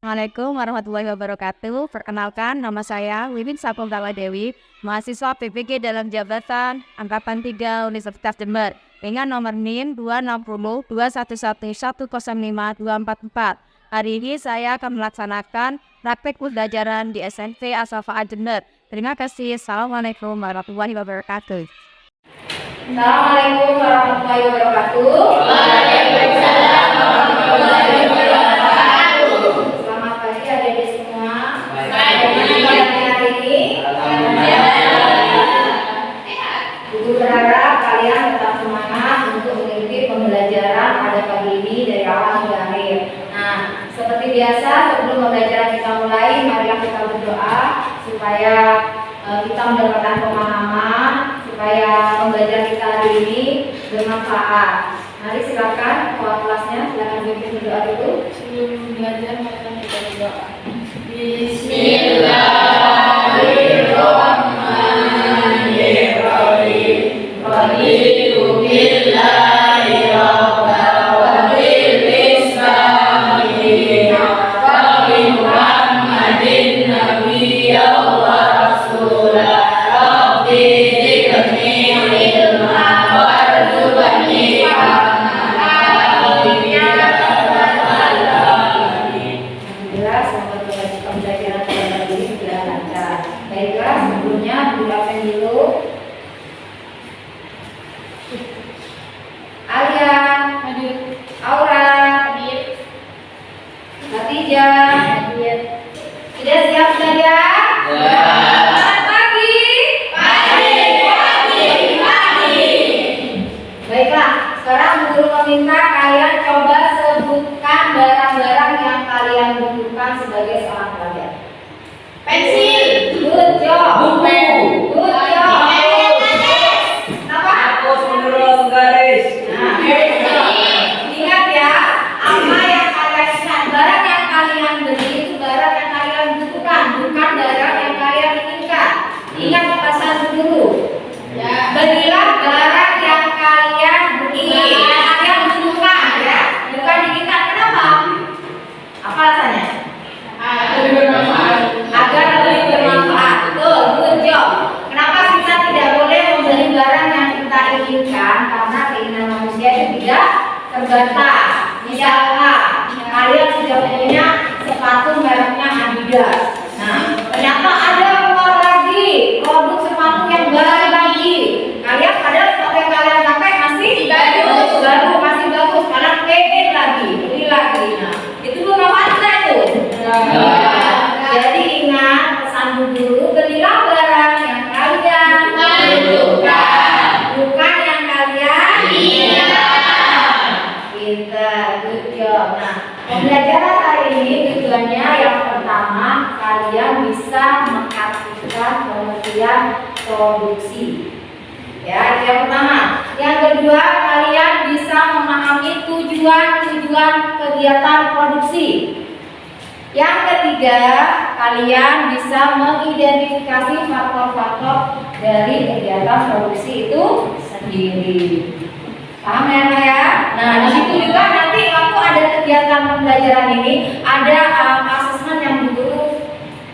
Assalamualaikum warahmatullahi wabarakatuh. Perkenalkan, nama saya Wiwin Sapuntala Dewi, mahasiswa PPG dalam jabatan Angkatan 3 Universitas Jember, dengan nomor NIM 2602111105244. Hari ini saya akan melaksanakan praktek pembelajaran di SMP Aswafa Jember. Terima kasih. Assalamualaikum warahmatullahi wabarakatuh. Assalamualaikum warahmatullahi wabarakatuh. Waalaikumsalam warahmatullahi wabarakatuh. Selamat pagi adik-adik semua. Bagaimana hari ini? Ibu berharap kalian tetap semangat untuk mengikuti pembelajaran pada pagi ini dari awal hingga akhir. Nah, seperti biasa sebelum pembelajaran kita mulai, marilah kita berdoa supaya kita mendapatkan pemahaman, supaya pembelajaran kita hari ini bermanfaat. Mari silakan ketua kelasnya, silakan pimpin berdoa dulu. Sebelum belajar maka kita berdoa. Bismillahirrahmanirrahim. Raditu billahi rabban wa bil islami dinan wa bi Muhammadin nabiyyan wa rasulah. Rabbi zidni ilma warzuqni Alhamdulillah, semoga pembelajaran pada hari ini berjalan lancar. Baiklah, sebelumnya dilakukan dulu. Alia, Hadir. Aura, Hadir. Khatijah, Hadir. sudah siap belajar? Selamat pagi. Baiklah, sekarang guru meminta kalian coba sebutkan barang-barang yang kalian butuhkan sebagai seorang pelajar. Pensil. Good job. Buku. Good job. Apa? Nah, ingat ya, apa yang kalian ingat, barang yang kalian beli itu barang yang kalian butuhkan, bukan barang yang kalian inginkan. Ingat pesan guru. Belilah barang yang kalian ingin, yang kalian butuhkan, ya, bukan diinginkan. Kenapa? Apa alasannya? Agar lebih bermanfaat. Betul, good job. Kenapa kita tidak boleh membeli barang yang kita inginkan? Karena keinginan manusia itu tidak terbatas. Misalnya kalian sudah punya sepatu mereknya Adidas. Nah, ternyata ada keluar lagi produk sepatu yang baru lagi. Kalian padahal sepatu yang kalian pakai masih baru, masih bagus. Kalian pengen lagi, beli lagi. Nah, itu bermanfaat tidak itu? Jadi ingat pesan guru, belilah barang yang kalian butuhkan, bukan yang kalian inginkan. Pintar, good job. Nah, pembelajaran hari ini tujuannya yang pertama, kalian bisa mengartikan pengertian produksi. Ya, itu yang pertama. Yang kedua, kalian bisa memahami tujuan kegiatan produksi. Yang ketiga, kalian bisa mengidentifikasi faktor-faktor dari kegiatan produksi itu sendiri. Paham ya, Pak ya? Nah, di situ juga nanti waktu ada kegiatan pembelajaran ini ada asesmen yang guru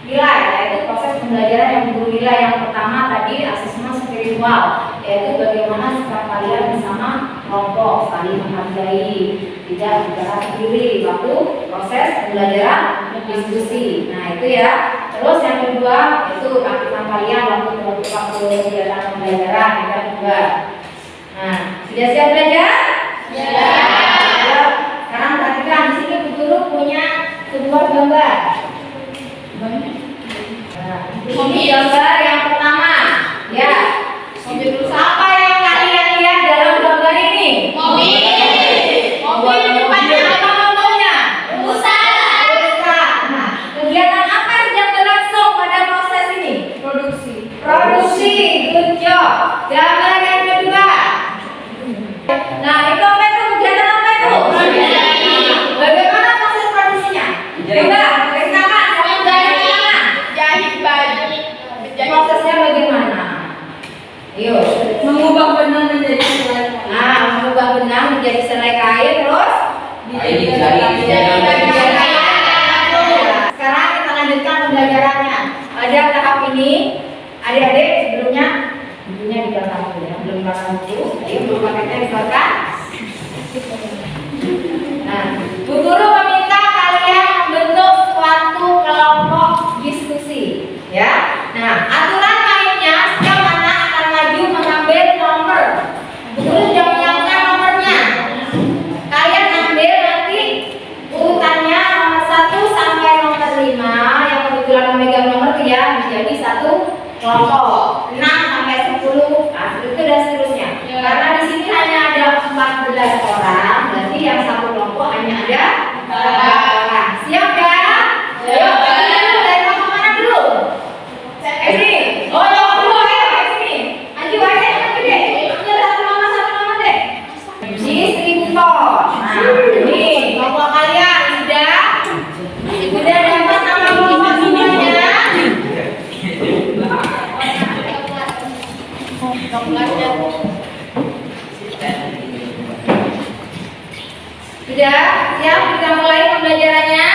nilai, yaitu proses pembelajaran yang guru nilai. Yang pertama tadi asesmen spiritual, yaitu bagaimana sikap kalian bersama kelompok, saling menghargai, tidak bicara sendiri waktu proses pembelajaran diskusi. Nah, itu ya. Terus yang kedua itu aktivitas kalian waktu kegiatan pembelajaran yang kedua. Nah, sudah siap belajar? Siap. Sekarang perhatikan, di sini guru punya sebuah gambar. Nah, ini gambar yang pertama. Ya. Apa yang kalian lihat dalam gambar ini? Mobil di depannya apa mobilnya? Pulsa. Nah, kegiatan apa yang sedang berlangsung pada proses ini? Produksi. Good job. Gambar yang kedua. Nah, itu apa itu? Kegiatan apa itu? Bagaimana proses produksinya? Coba ceritakan. Jahit baju. Prosesnya bagaimana? Ayo. Mengubah benang menjadi selai. Nah, mengubah benang menjadi selai kain, terus Dijahit. pada tahap ini, adik-adik sebelumnya bukunya di belakang dulu ya, belum belakang buku. Ayo buku paketnya dikeluarkan. Nah, Bu Guru meminta kalian membentuk suatu kelompok diskusi, ya. Nah, aturan mainnya setiap anak akan maju mengambil nomor. Bu Guru sudah menyiapkan nomornya. Kalian ambil nanti urutannya nomor 1 sampai nomor 5. Yang kebetulan memegang nomor ya menjadi satu kelompok. 6 sampai 10, nah, itu dan seterusnya. Karena di sini hanya ada 14 orang, berarti yang satu kelompok hanya ada 4 orang. Siap ya? Siap. Dari mana dulu? Sini. Oh, yang dulu ayo sini. Maju aja yang gede. Ambil satu nama deh. Distributor. Nah, ini kelompok kalian sudah dapat nama kelompok semuanya. Sudah siap kita mulai pembelajarannya?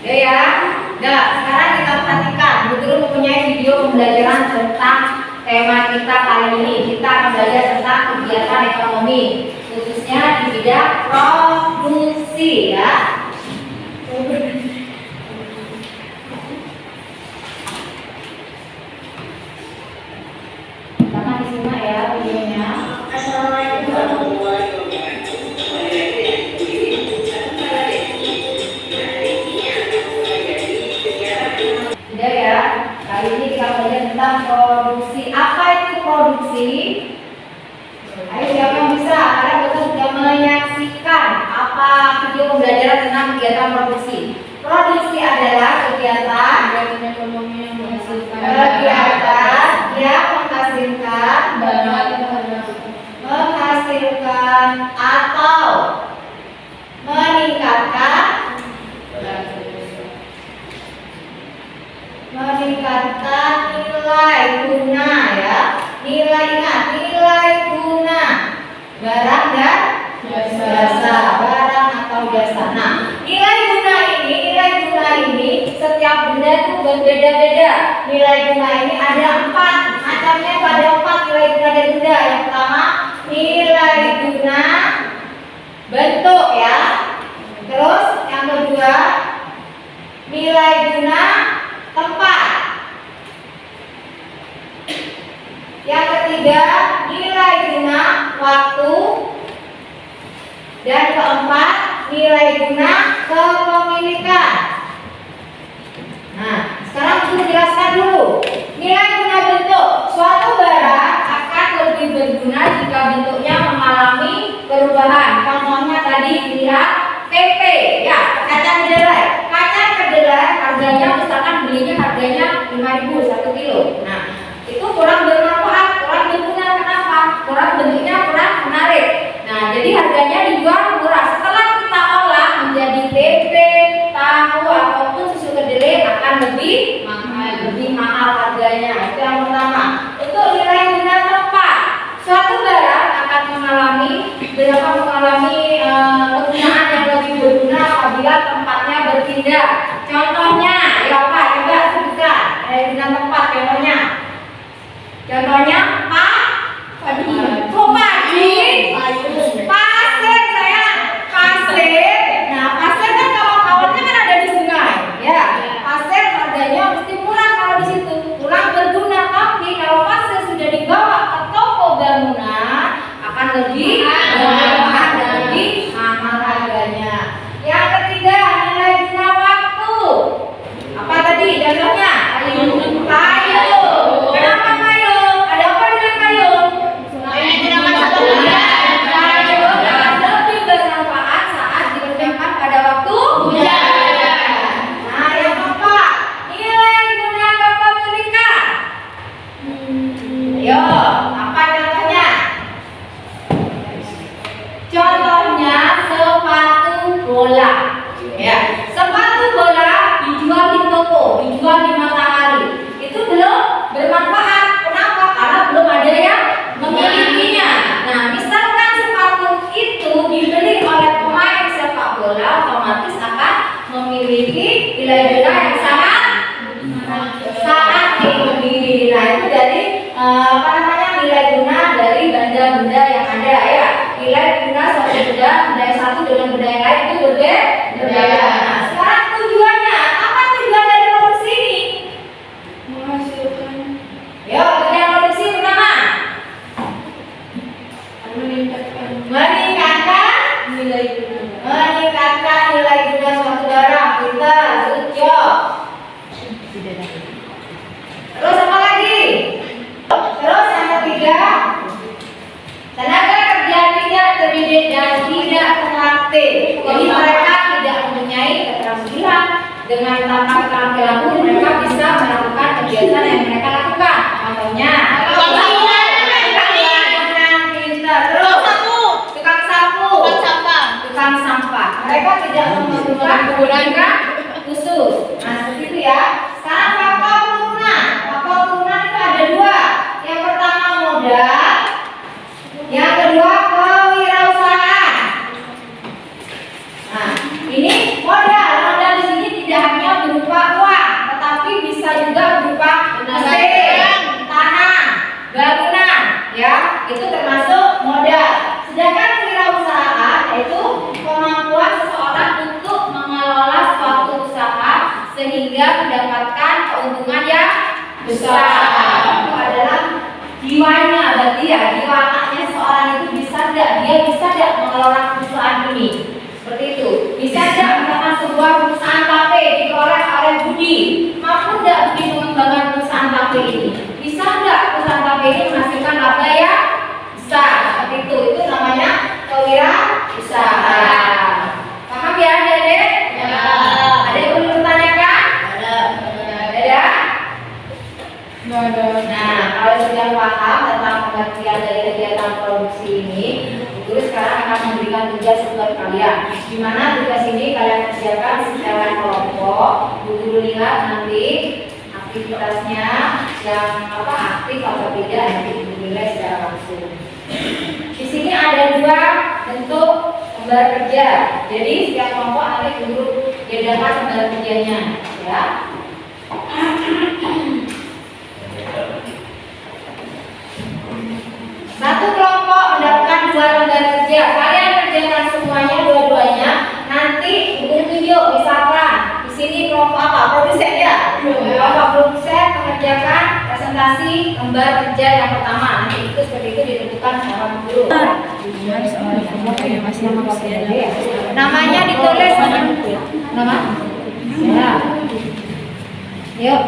Ya. Nah, sekarang kita perhatikan. Bu Guru mempunyai video pembelajaran tentang tema kita kali ini. Kita akan belajar tentang kegiatan ekonomi, khususnya di bidang produksi ya. Sama disimak ya videonya. Sudah ya, kali ini kita belajar tentang produksi. Apa itu produksi? Ayo siapa yang bisa? Kalian betul sudah menyaksikan apa video pembelajaran tentang kegiatan produksi. Produksi adalah kegiatan yang menghasilkan atau meningkatkan nilai guna ya. Nilai guna barang dan jasa, barang atau jasa. Nah, nilai guna ini setiap benda itu berbeda-beda. Nilai guna ini ada 4 macamnya, pada 4 nilai guna dari benda. Yang pertama nilai guna bentuk ya. Terus yang kedua nilai guna tempat. Yang ketiga nilai guna waktu. Dan keempat nilai guna kepemilikan. Nah, sekarang kita jelaskan dulu. Nilai guna bentuk. Suatu barang akan lebih berguna jika bentuknya mengalami perubahan. Contohnya tadi lihat TP ya, kaca kedelai. Kaca kedelai harganya misalkan belinya harganya 5.000 1 kilo. Nah, itu kurang bermanfaat, kurang berguna. Kenapa? Kurang bentuknya kurang menarik. Nah, jadi harganya dijual murah. Setelah kita olah menjadi tempe, tahu ataupun susu kedelai akan lebih mahal harganya. Itu yang pertama. Untuk nilai guna tempat, suatu barang akan mengalami kegunaan yang lebih berguna apabila tempatnya berpindah. Contohnya, ya apa? Coba sebutkan nilai guna tempat. Contohnya padi. Pasir sayang. Pasir. Nah, pasir kan kawan-kawannya kan ada di sungai. Ya, pasir harganya mesti murah kalau di situ. Kurang berguna. Tapi kalau pasir sudah dibawa ke toko bangunan akan lebih bermanfaat dan lebih mahal harganya. Yang ketiga, nilai guna waktu. Apa tadi contohnya? Kayu. Kenapa kayu? Ada apa dengan kayu? Kayu akan lebih bermanfaat saat digunakan pada waktu hujan. Nah, yang keempat, nilai guna kepemilikan. Ayo, apa contohnya? Contohnya sepatu bola. Ya, sepatu bola dijual di toko, dijual di matahari. Itu belum bermanfaat. Kenapa? Karena belum ada yang memilikinya. Nah, misalkan sepatu itu dibeli oleh pemain sepak bola, otomatis meningkatkan nilai jual suatu barang. Pintar, good job. Terus apa lagi? Terus yang ketiga, tenaga kerja tidak terdidik dan tidak terlatih. Jadi mereka tidak mempunyai keterampilan. Dengan tanpa keterampilan pun mereka bisa melakukan kegiatan yang mereka lakukan. Contohnya, tukang sampah. Mereka tidak membutuhkan pendidikan khusus. Nah, seperti itu ya. Sekarang faktor turunan. Faktor turunan itu ada dua. Yang pertama modal, yang kedua kewirausahaan. Nah, ini modal. Modal di sini tidak hanya berupa uang, tetapi bisa juga berupa mesin, tanah, bangunan, ya. Itu termasuk modal. Sedangkan kewirausahaan yaitu kemampuan seseorang untuk mengelola suatu usaha sehingga mendapatkan keuntungan yang besar. Itu adalah jiwanya, berarti ya jiwa anaknya seorang itu bisa tidak mengelola perusahaan ini. Seperti itu. Bisa tidak misalkan sebuah perusahaan kafe dikelola oleh Budi, mampu tidak Budi mengembangkan perusahaan kafe ini? Bisa tidak perusahaan kafe ini menghasilkan laba yang besar? Seperti itu. Itu namanya kewirausahaan. Paham ya adik-adik? Ya. Ada yang perlu ditanyakan? Ada? Nah, kalau sudah paham tentang pengertian dari kegiatan produksi ini, guru sekarang akan memberikan tugas buat kalian. Di mana tugas ini kalian kerjakan secara kelompok. Guru lihat nanti aktivitasnya yang aktif atau tidak, nanti dinilai secara langsung. Di sini ada dua bentuk lembar kerja. Jadi setiap kelompok nanti guru bedakan lembar kerjanya, ya. Satu kelompok mendapatkan dua lembar kerja. Kalian kerjakan semuanya dua-duanya. Nanti guru tunjuk misalkan di sini kelompok apa? Produsen ya. Kelompok produsen mengerjakan presentasi lembar kerja yang pertama. Nanti itu seperti itu ditentukan sama guru. Namanya ditulis. Nama? Ya. Yuk,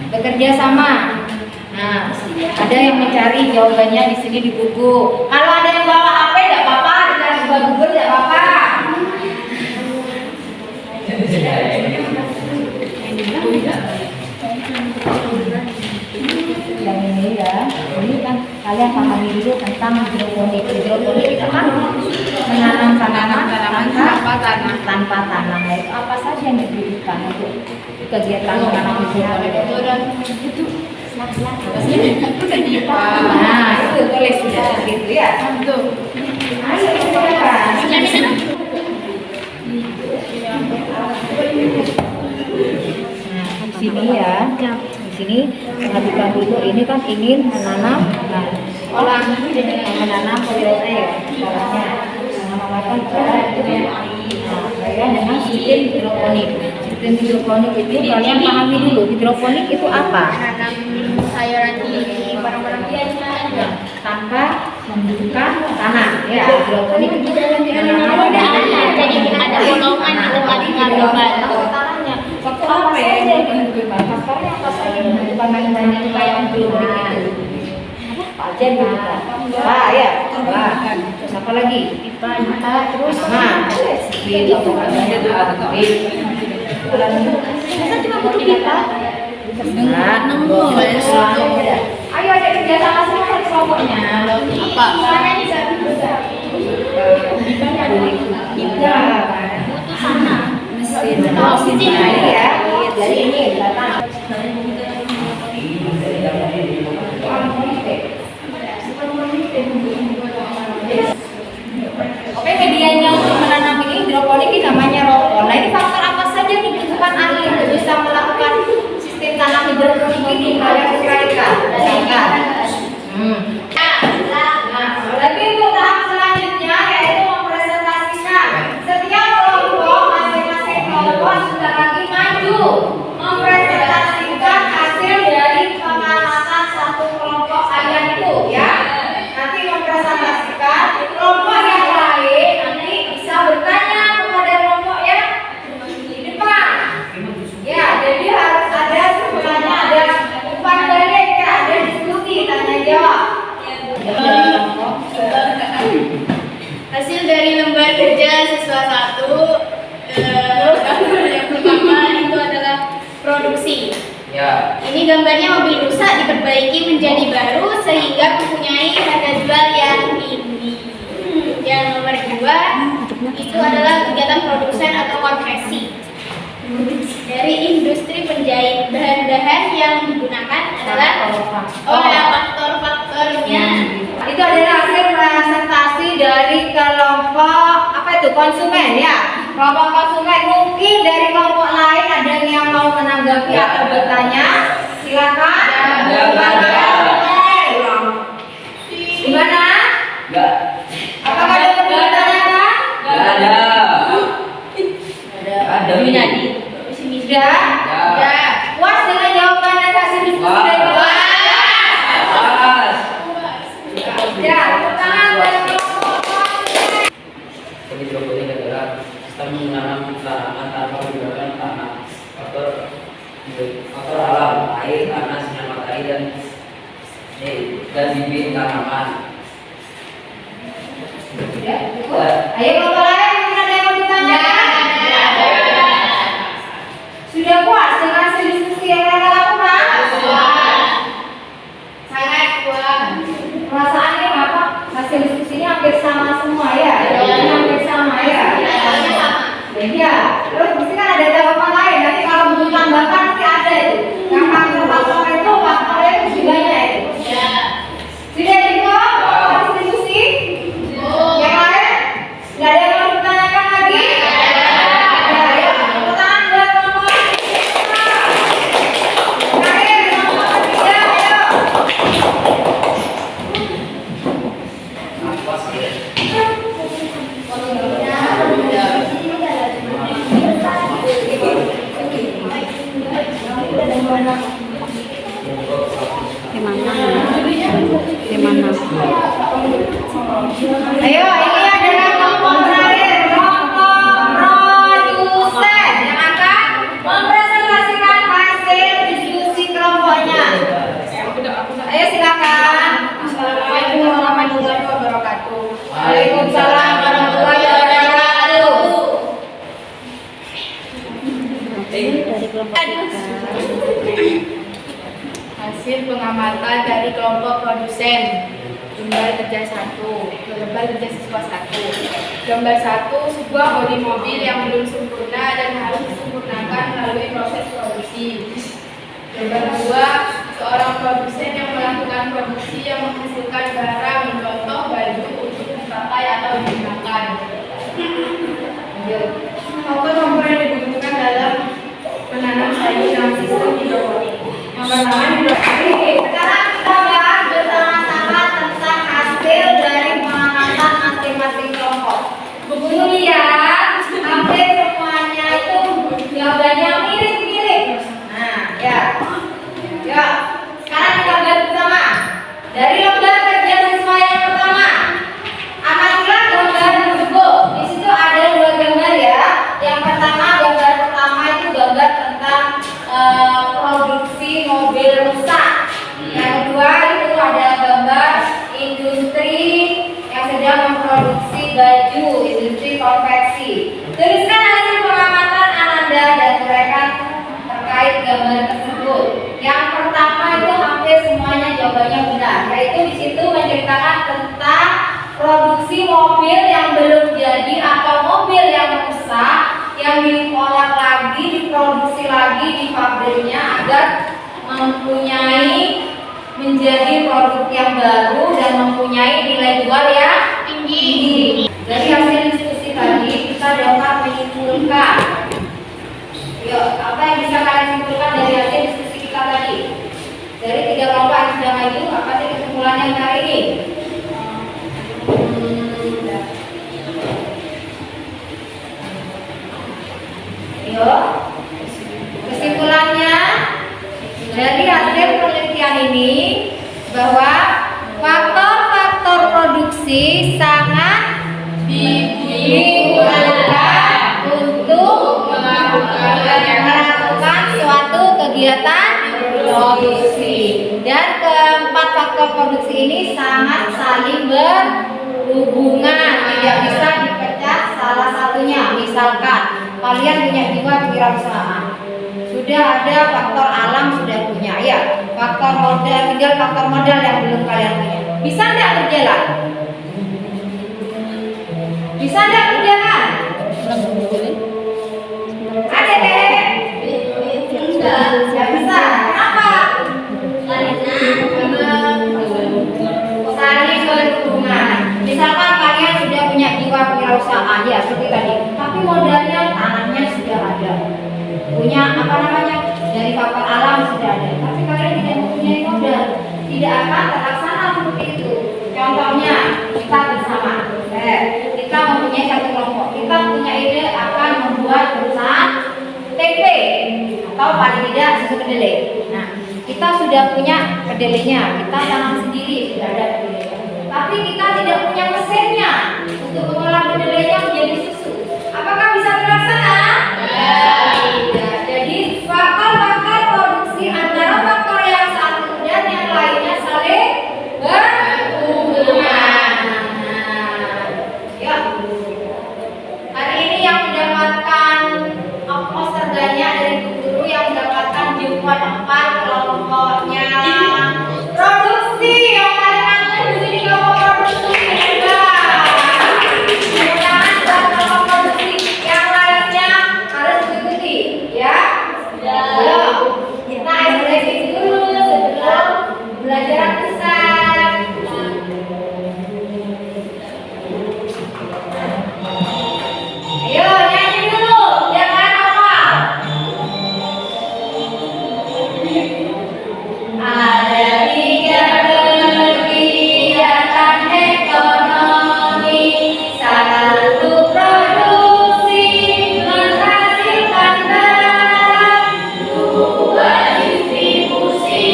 bekerja sama. Nah, ada yang mencari jawabannya di sini di buku. Kalau ada yang bawa HP tidak apa-apa, dikasih buat Google tidak apa-apa. Yang ini ya, ini kan kalian pahami dulu tentang hidroponik. Hidroponik itu kan menanam tanaman tanpa tanah. Itu apa saja yang dibutuhkan untuk kegiatan menanam hidroponik? Nah, itu tulis sudah gitu ya. Ayo silakan. Nah, di sini ya. Di sini perhatikan dulu, ini kan ingin menanam orang yang menanam polyrosa ya. Caranya menanamkan dengan sistem hidroponik. Sistem hidroponik itu kalian pahami dulu. Hidroponik itu apa? Tanam sayuran di barang-barang biasa Tanpa membutuhkan tanah. Ya, hidroponik itu menanam jadi ada bolongan ada lubang-lubang. tanahnya. Faktor apa ya yang menentukan? Faktornya apa saja yang menentukan tanahnya kayak hidroponik itu? Pajen gitu kan? Wah ya, wah. Terus apa lagi? Terus kita cuma butuh pipa. Ayo ada kerja sama semua di kelompoknya. Apa? Caranya bisa. Pipa. Butuh sana. Mesin air ya. Dari ini datang. Oke, medianya untuk menanam ini hidroponik ini namanya ropon. Nah, ini faktor apa saja yang dibutuhkan ahli untuk bisa melakukan sistem tanam hidroponik ini? Kalian uraikan. Nah, lagi untuk tahap selanjutnya yaitu mempresentasikan kerja siswa 1. Yang pertama itu adalah produksi. Ya. Ini gambarnya mobil rusak diperbaiki menjadi baru sehingga mempunyai harga jual yang tinggi. Yang nomor 2 itu adalah kegiatan produsen atau konveksi. Dari industri penjahit, bahan-bahan yang digunakan adalah faktor-faktornya. Itu adalah hasil presentasi dari kelompok apa itu konsumen ya. Kelompok konsumen, mungkin dari kelompok lain ada yang mau menanggapi atau bertanya, silakan. Gimana? Enggak. Apakah ada yang bertanya? Enggak ada. Ada. Winadi. Sudah? Ya. Puas dengan jawaban dan hasil diskusi dari Bapak? Pas. Ya, tepuk tangan buat kelompok konsumen. Hidroponik adalah sistem menanam tanaman tanpa menggunakan tanah. Faktor alam, air, tanah, sinar matahari dan bibit tanaman. Sudah? Cukup? Ayo kelompok lain, mungkin ada yang mau ditanyakan? Sudah puas dengan hasil diskusi yang mereka lakukan? Sangat kuat. Perasaannya apa? Hasil diskusinya hampir sama semua ya? Jawabannya hampir sama ya? Ya, terus mesti kan ada jawaban lain. Nanti kalau butuh tambahkan pasti ada itu. Yang faktor-faktor itu faktornya itu banyak itu. Sudah cukup? Hasil diskusi? Yang lain? Nggak ada yang mau ditanyakan lagi? Ada. Ya, tepuk tangan buat kelompok ketiga. Terakhir, kelompok ketiga, ayo. Apa sih? Ayo, ini adalah kelompok terakhir, kelompok produsen yang akan mempresentasikan hasil diskusi kelompoknya. Ayo silakan. Assalamualaikum warahmatullahi wabarakatuh. Waalaikumsalam warahmatullahi wabarakatuh. Hasil pengamatan dari kelompok produsen. Gambar kerja 1, gambar kerja siswa 1. Gambar 1, sebuah bodi mobil yang belum sempurna dan harus disempurnakan melalui proses produksi. Gambar 2, seorang produsen yang melakukan produksi yang menghasilkan barang, contoh baju untuk dipakai atau digunakan. Komponen yang dibutuhkan dalam menanam sayur dalam sistem hidroponik. Yang pertama hidroponik. Sekarang kita bahas bersama-sama tentang hasil dari pengamatan masing-masing kelompok. Dulu lihat, hampir semuanya itu jawabannya mirip-mirip. Nah, ya. Ya. Sekarang kita bahas bersama. Dari lembar kerja siswa yang pertama, amatilah gambar tersebut. Di situ ada 2 gambar ya. Yang pertama, gambar pertama itu gambar tentang produksi mobil rusak. Yang kedua itu ada gambar industri yang sedang memproduksi baju, industri konveksi. Tuliskan hasil pengamatan Ananda dan uraikan terkait gambar tersebut. Yang pertama itu hampir semuanya jawabannya benar, yaitu di situ menceritakan tentang produksi mobil yang belum jadi atau mobil yang rusak yang diolah lagi, diproduksi lagi di pabriknya agar mempunyai menjadi produk yang baru dan mempunyai nilai jual yang tinggi. Dari hasil diskusi tadi kita dapat menyimpulkan. Yuk, apa yang bisa kalian simpulkan dari hasil diskusi kita tadi? Dari 3 kelompok yang sudah maju, apa sih kesimpulannya hari ini? Yuk, kesimpulannya dari hasil penelitian ini bahwa faktor-faktor produksi sangat digunakan untuk melakukan suatu kegiatan produksi, dan keempat faktor produksi ini sangat saling berhubungan, tidak bisa dipecah kewirausahaan. Sudah ada faktor alam, sudah punya ya. Faktor modal, tinggal faktor modal yang belum kalian punya. Bisa nggak berjalan? Bisa nggak berjalan? Ada deh. Nggak bisa. Kenapa? Saling berhubungan. Misalkan kalian sudah punya jiwa kewirausahaan ya seperti tadi, tapi modalnya tanahnya sudah ada, punya apa namanya dari faktor alam sudah ada, tapi kalian tidak mempunyai modal, tidak akan terlaksana seperti itu. Contohnya kita bersama, kita mempunyai satu kelompok, kita punya ide akan membuat perusahaan tempe atau paling tidak susu kedelai. Nah, kita sudah punya kedelainya, kita tanam sendiri, sudah ada kedelainya. Tapi kita tidak punya mesinnya untuk mengolah kedelainya menjadi susu. Apakah bisa terlaksana? Tidak. Jadi faktor-faktor produksi antara faktor yang satu dan yang lainnya saling berhubungan. Ya. Hari ini yang mendapatkan poster banyak dari guru yang mendapatkan jumlah 4 kelompoknya produksi yang paling angkat di sini kelompok produksi hebat. Mudah-mudahan kelompok produksi yang lainnya harus mengikuti ya. Ayo kita ekspresi dulu sebelum belajar besar. Ayo nyanyi dulu, jangan hafal. Ada 3 kegiatan ekonomi, 1 produksi menghasilkan barang, 2 distribusi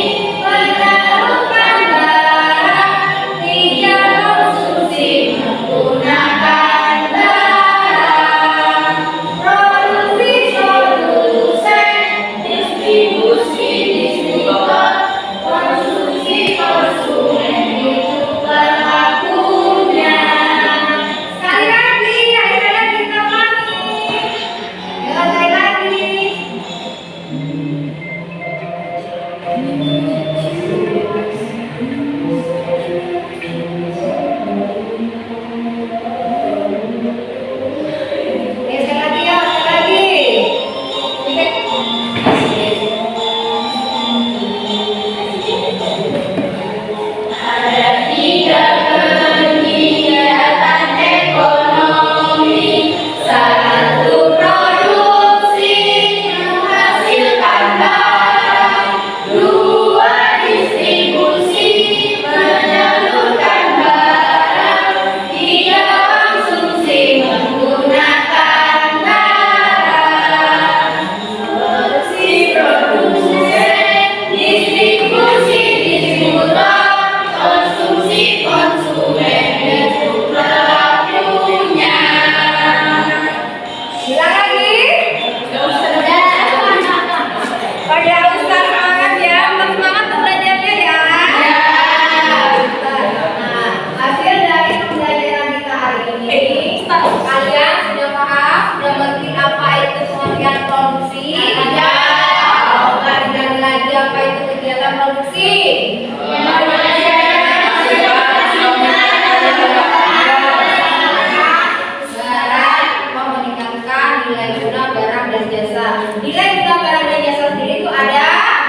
menyalurkan barang, 3 konsumsi menggunakan barang. Produksi produsen, distribusi distributor, konsumsi konsumen itu berlakunya. Sekali lagi, ayo kita ulangi. Ya, sekali lagi. Ya, sekali lagi ya, sekali lagi. Ada 3 kegiatan ekonomi, 1 produksi menghasilkan barang, 2 distribusi menyalurkan barang, 3 konsumsi menggunakan barang. Produksi produsen, distribusi distributor, konsumsi konsumen itu berlakunya. Ulang lagi. Pada Ustaz semangat ya, tetap semangat untuk belajarnya ya. Nah, hasil dari pembelajaran kita hari ini, kalian sudah paham, sudah mengerti apa itu pengertian produksi? Ya. Dan lagi apa itu kegiatan produksi? Barang meningkatkan nilai guna barang dan jasa. Nilai guna barang dan jasa sendiri itu ada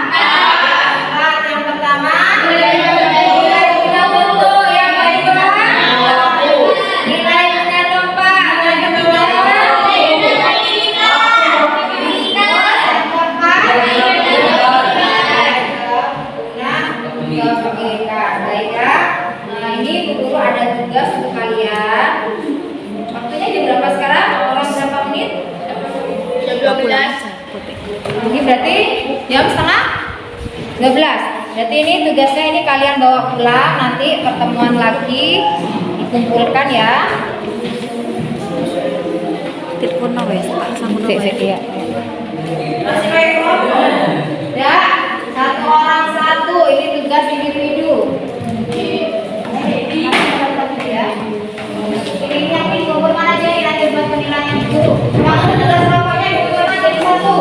4. Yang pertama nilai guna mutu, yang kedua nilai guna tempat, yang kedua Nah, ini Bu Guru ada tugas untuk kalian. Waktunya jam berapa sekarang? Orang berapa menit? Jam 12. Ini berarti jam setengah 12. Berarti ini tugasnya ini kalian bawa pulang, nanti pertemuan lagi dikumpulkan ya. Telepon no wes, Pak, sama no wes. Ya, 1 orang 1. Ini tugas individu. Ini yang dikumpul mana aja nanti buat penilaian itu. Kalau tugas kelompoknya dikumpulkan jadi 1.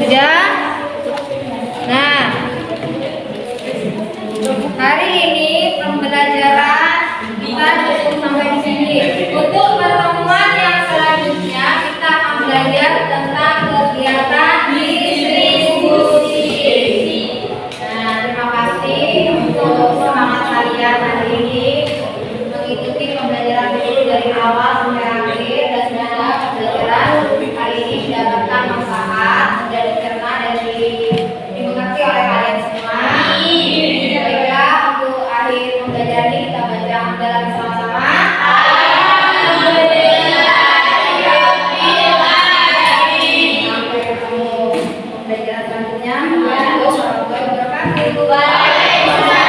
Sudah? Nah, hari ini pembelajaran kita cukup sampai di sini. Untuk pertemuan yang selanjutnya kita akan belajar tentang kegiatan distribusi. Nah, terima kasih untuk semangat kalian hari ini mengikuti pembelajaran dulu dari awal sampai akhir, dan semoga pembelajaran hari ini mendapatkan manfaat dan dicerna dan dimengerti oleh kalian semua. Baiklah, untuk akhir pembelajaran ini kita baca hamdalah bersama-sama. Sampai ketemu pembelajaran selanjutnya. Wassalamualaikum warahmatullahi wabarakatuh.